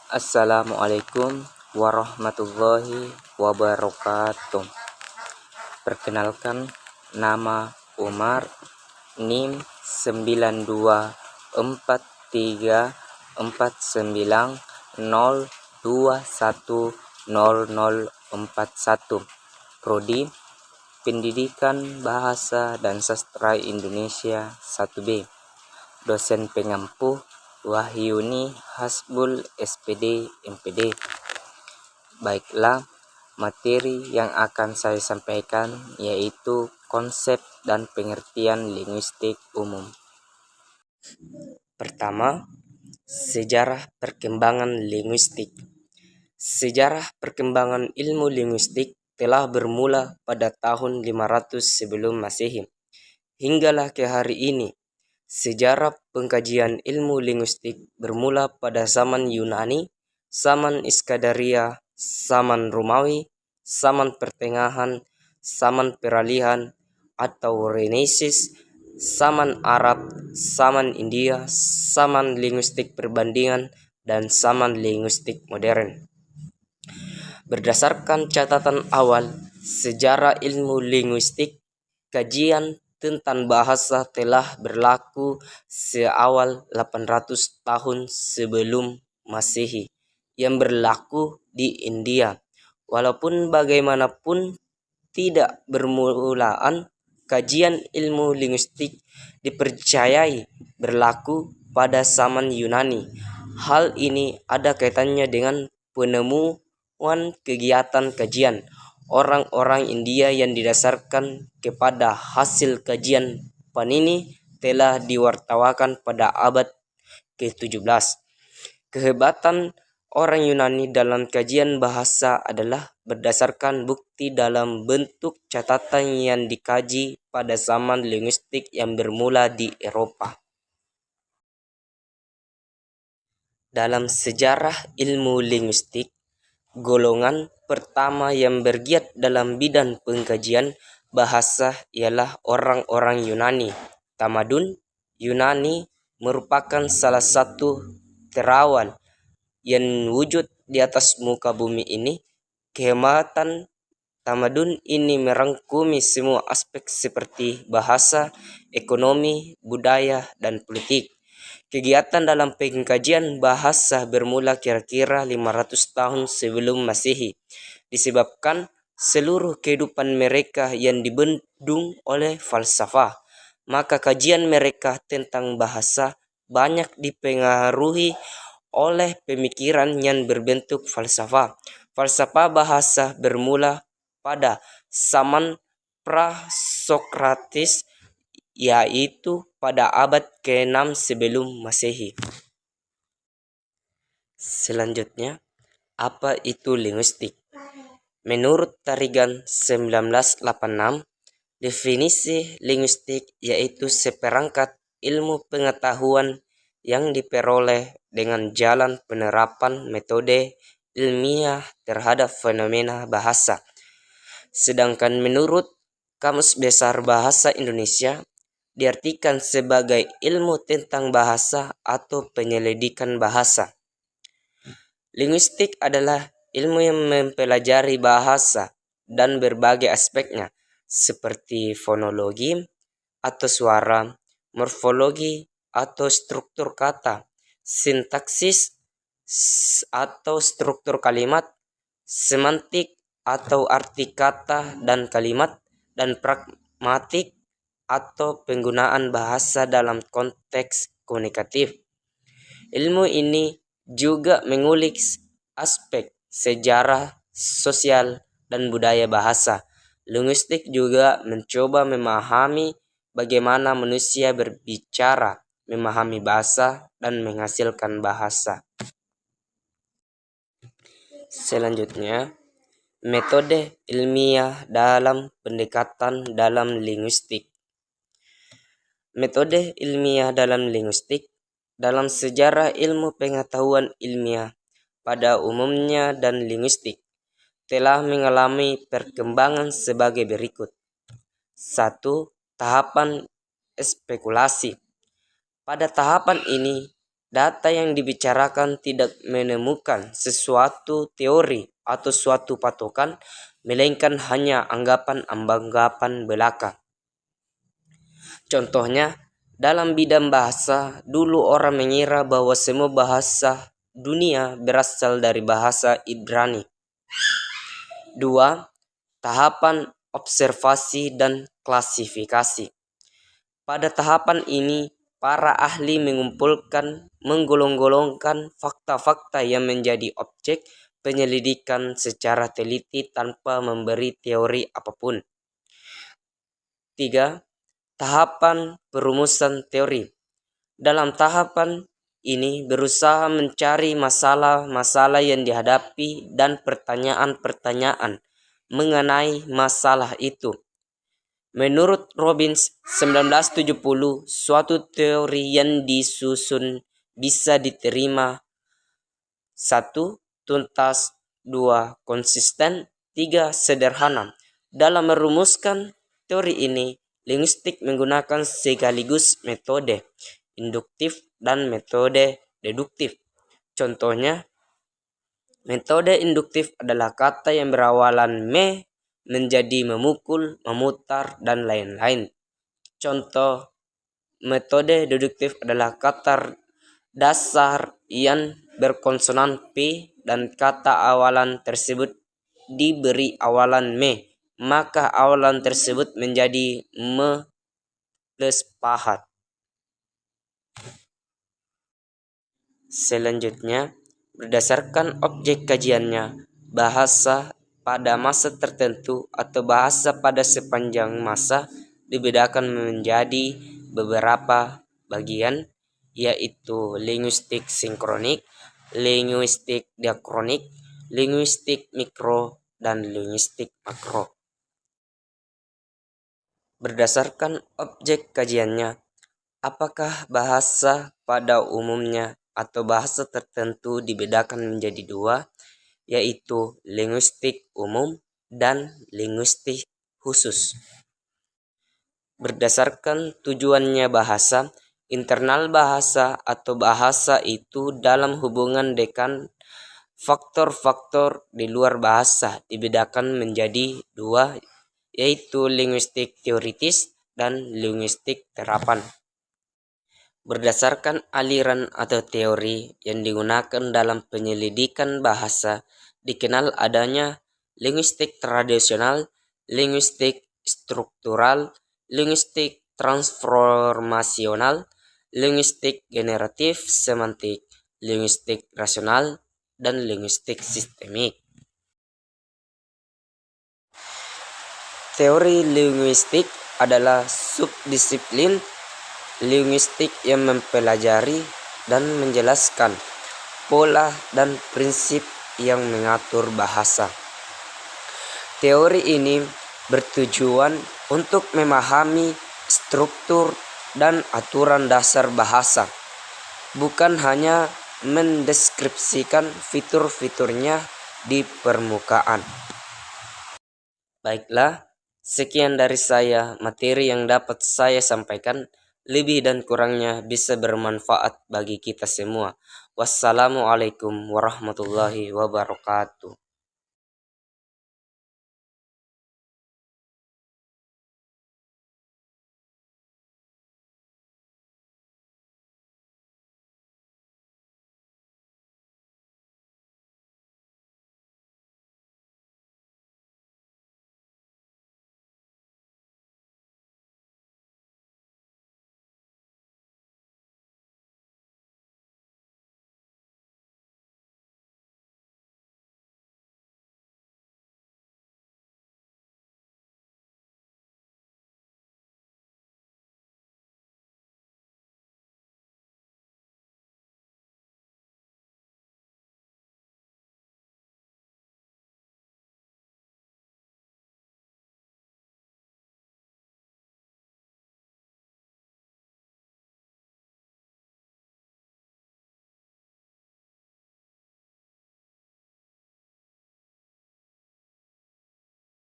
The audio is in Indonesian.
Assalamualaikum warahmatullahi wabarakatuh. Perkenalkan, nama Umar, NIM 924349021041. Prodi Pendidikan Bahasa dan Sastra Indonesia 1B. Dosen pengampu Wahyuni Hasbul SPD MPD. Baiklah, materi yang akan saya sampaikan yaitu konsep dan pengertian linguistik umum. Pertama, sejarah perkembangan linguistik. Sejarah perkembangan ilmu linguistik telah bermula pada tahun 500 sebelum Masehi. Hinggalah ke hari ini, sejarah pengkajian ilmu linguistik bermula pada zaman Yunani, zaman Iskandariya, zaman Romawi, zaman Pertengahan, zaman Peralihan atau Renesis, zaman Arab, zaman India, zaman linguistik perbandingan, dan zaman linguistik modern. Berdasarkan catatan awal sejarah ilmu linguistik, kajian tentang bahasa telah berlaku seawal 800 tahun sebelum Masehi yang berlaku di India. Walaupun bagaimanapun tidak bermulaan, kajian ilmu linguistik dipercayai berlaku pada zaman Yunani. Hal ini ada kaitannya dengan penemuan kegiatan kajian orang-orang India yang didasarkan kepada hasil kajian Panini telah diwartawakan pada abad ke-17. Kehebatan orang Yunani dalam kajian bahasa adalah berdasarkan bukti dalam bentuk catatan yang dikaji pada zaman linguistik yang bermula di Eropa. Dalam sejarah ilmu linguistik, golongan pertama yang bergiat dalam bidang pengkajian bahasa ialah orang-orang Yunani. Tamadun Yunani merupakan salah satu terawal yang wujud di atas muka bumi ini. Kehematan tamadun ini merangkumi semua aspek seperti bahasa, ekonomi, budaya, dan politik. Kegiatan dalam pengkajian bahasa bermula kira-kira 500 tahun sebelum Masehi, disebabkan seluruh kehidupan mereka yang dibendung oleh falsafah. Maka kajian mereka tentang bahasa banyak dipengaruhi oleh pemikiran yang berbentuk falsafah. Falsafah bahasa bermula pada zaman pra-Sokrates, yaitu pada abad ke-6 sebelum Masehi. Selanjutnya, apa itu linguistik? Menurut Tarigan 1986, definisi linguistik yaitu seperangkat ilmu pengetahuan yang diperoleh dengan jalan penerapan metode ilmiah terhadap fenomena bahasa. Sedangkan menurut Kamus Besar Bahasa Indonesia, diartikan sebagai ilmu tentang bahasa atau penyelidikan bahasa. Linguistik adalah ilmu yang mempelajari bahasa dan berbagai aspeknya, seperti fonologi atau suara, morfologi atau struktur kata, sintaksis atau struktur kalimat, semantik atau arti kata dan kalimat, dan pragmatik atau penggunaan bahasa dalam konteks komunikatif. Ilmu ini juga mengulik aspek sejarah, sosial, dan budaya bahasa. Linguistik juga mencoba memahami bagaimana manusia berbicara, memahami bahasa, dan menghasilkan bahasa. Selanjutnya, metode ilmiah dalam pendekatan dalam linguistik. Metode ilmiah dalam linguistik dalam sejarah ilmu pengetahuan ilmiah pada umumnya dan linguistik telah mengalami perkembangan sebagai berikut. 1. Tahapan spekulasi. Pada tahapan ini, Data yang dibicarakan tidak menemukan sesuatu teori atau suatu patokan, melainkan hanya anggapan-anggapan belaka. Contohnya, dalam bidang bahasa, dulu orang mengira bahwa semua bahasa dunia berasal dari bahasa Ibrani. 2. Tahapan observasi dan klasifikasi. Pada tahapan ini, para ahli menggolong-golongkan fakta-fakta yang menjadi objek penyelidikan secara teliti tanpa memberi teori apapun. 3. Tahapan perumusan teori. Dalam tahapan ini berusaha mencari masalah-masalah yang dihadapi dan pertanyaan-pertanyaan mengenai masalah itu. Menurut Robbins 1970, suatu teori yang disusun bisa diterima 1. Tuntas, 2. Konsisten, 3. Sederhana. Dalam merumuskan teori ini, linguistik menggunakan sekaligus metode induktif dan metode deduktif. Contohnya, metode induktif adalah kata yang berawalan me menjadi memukul, memutar, dan lain-lain. Contoh metode deduktif adalah kata dasar yang berkonsonan P dan kata awalan tersebut diberi awalan me, maka awalan tersebut menjadi me plus pahat. Selanjutnya, berdasarkan objek kajiannya, bahasa pada masa tertentu atau bahasa pada sepanjang masa dibedakan menjadi beberapa bagian, yaitu linguistik sinkronik, linguistik diakronik, linguistik mikro, dan linguistik makro. Berdasarkan objek kajiannya, apakah bahasa pada umumnya atau bahasa tertentu dibedakan menjadi dua, yaitu linguistik umum dan linguistik khusus. Berdasarkan tujuannya bahasa, internal bahasa atau bahasa itu dalam hubungan dengan faktor-faktor di luar bahasa dibedakan menjadi dua, yaitu linguistik teoritis dan linguistik terapan. Berdasarkan aliran atau teori yang digunakan dalam penyelidikan bahasa, dikenal adanya linguistik tradisional, linguistik struktural, linguistik transformasional, linguistik generatif semantik, linguistik rasional, dan linguistik sistemik. Teori linguistik adalah subdisiplin linguistik yang mempelajari dan menjelaskan pola dan prinsip yang mengatur bahasa. Teori ini bertujuan untuk memahami struktur dan aturan dasar bahasa, bukan hanya mendeskripsikan fitur-fiturnya di permukaan. Baiklah, sekian dari saya materi yang dapat saya sampaikan. Lebih dan kurangnya bisa bermanfaat bagi kita semua. Wassalamualaikum warahmatullahi wabarakatuh.